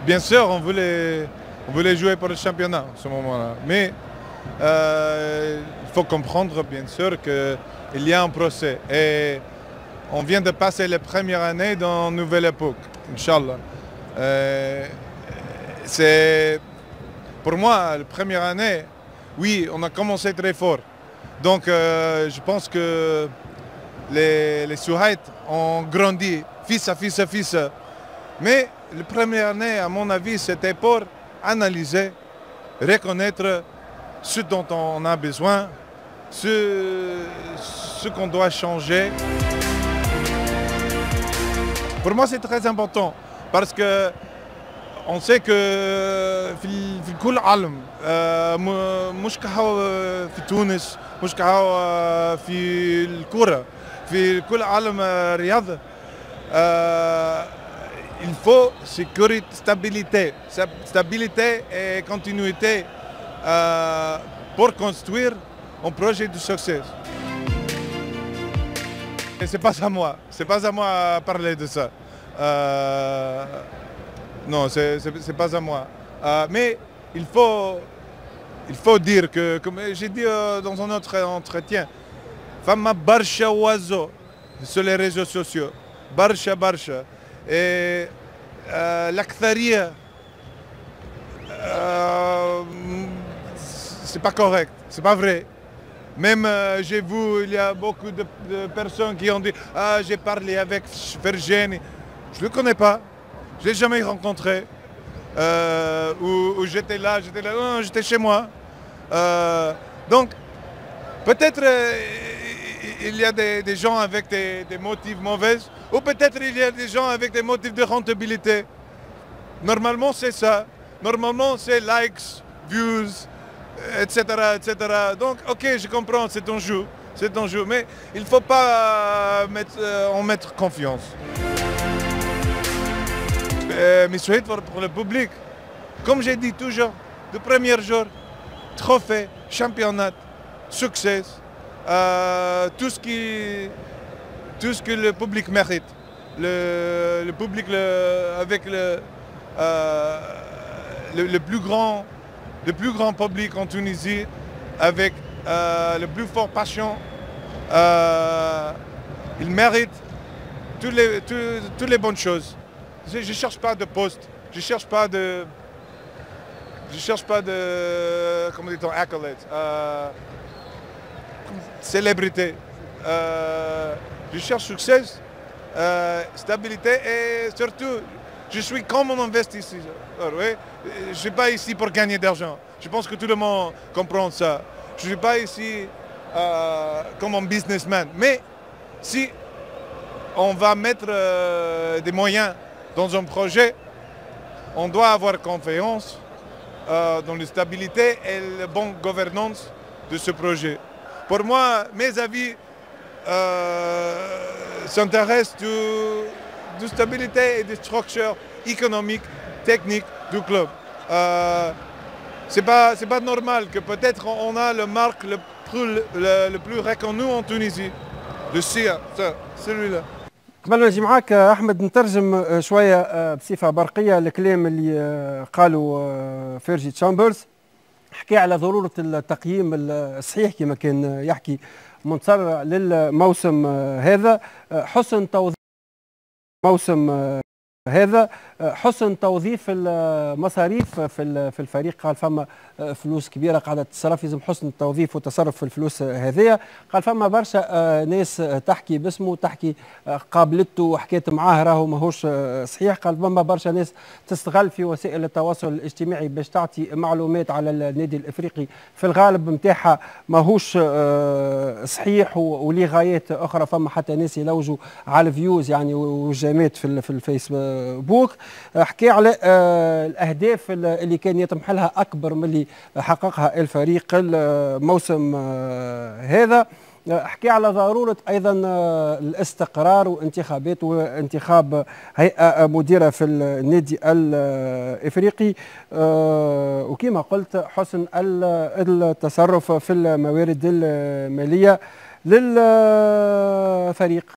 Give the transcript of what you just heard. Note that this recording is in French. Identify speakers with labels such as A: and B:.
A: Bien sûr, on voulait jouer pour le championnat à ce moment-là. Mais il faut comprendre, bien sûr, qu'il y a un procès. Et on vient de passer les premières années dans une nouvelle époque, Inch'Allah. C'est, pour moi, la première année, oui, on a commencé très fort. Donc, je pense que les Souhaït ont grandi, fils à fils à fils. Mais la première année, à mon avis, c'était pour analyser, reconnaître ce dont on a besoin, ce qu'on doit changer. Pour moi, c'est très important parce que on sait que في كل عالم مش كهو في تونس مش كهو في الكرة في كل عالم الرياضة il faut sécurité, stabilité et continuité pour construire un projet de succès. Et c'est pas à moi à parler de ça. Non, c'est pas à moi. Mais il faut dire que, comme j'ai dit dans un autre entretien, femme barcha oiseau sur les réseaux sociaux, barcha. Et l'actharia, c'est pas correct, c'est pas vrai. Même j'ai vu, il y a beaucoup de personnes qui ont dit « Ah, j'ai parlé avec Fergeni ». Je ne le connais pas, je ne l'ai jamais rencontré. Ou j'étais là, non, j'étais chez moi. Donc, peut-être il y a des gens avec des motifs mauvais, ou peut-être il y a des gens avec des motifs de rentabilité. Normalement, c'est ça. Normalement, c'est likes, views, etc. Donc, ok, je comprends, c'est ton jeu, mais il ne faut pas en mettre confiance. Mais souhaite pour le public, comme j'ai dit toujours, le premier jour, trophée, championnat, succès, tout ce que le public mérite. Le public avec le plus grand public en Tunisie, avec le plus fort passion, il mérite toutes les bonnes choses. Je ne cherche pas de poste, je ne cherche pas de comment dit-on, accolades, célébrité. Je cherche succès, stabilité et surtout, je suis comme un investisseur. Oui? Je ne suis pas ici pour gagner d'argent. Je pense que tout le monde comprend ça. Je ne suis pas ici comme un businessman. Mais si on va mettre des moyens dans un projet, on doit avoir confiance dans la stabilité et la bonne gouvernance de ce projet. Pour moi, mes avis s'intéressent de stabilité et de structure économique, technique du club. C'est pas normal que peut-être on a le marque le plus reconnu en Tunisie, le SIA, celui-là.
B: قبل ما نجي معاك احمد نترجم شويه بصفه برقيه الكلام اللي قالوا فيرجي تشامبرز. حكى على ضروره التقييم الصحيح كما كان يحكي منتصر للموسم هذا، حسن توظيف موسم هذا، حسن توظيف المصاريف في الفريق. قال فما فلوس كبيره قاعده تتصرف، لازم حسن التوظيف والتصرف في الفلوس هذه. قال فما برشا ناس تحكي باسمه، تحكي قابلته وحكيت معاه راهو ماهوش صحيح. قال فما برشا ناس تستغل في وسائل التواصل الاجتماعي باش تعطي معلومات على النادي الافريقي في الغالب نتاعها ماهوش صحيح وليه غايات اخرى. فما حتى ناس يلوجوا على الفيوز يعني وجامات في الفيسبوك. حكي على الاهداف اللي كان يطمح لها اكبر من اللي حققها الفريق الموسم هذا. حكي على ضرورة أيضا الاستقرار وانتخابات وانتخاب هيئة مديرة في النادي الإفريقي، وكما قلت حسن التصرف في الموارد المالية للفريق.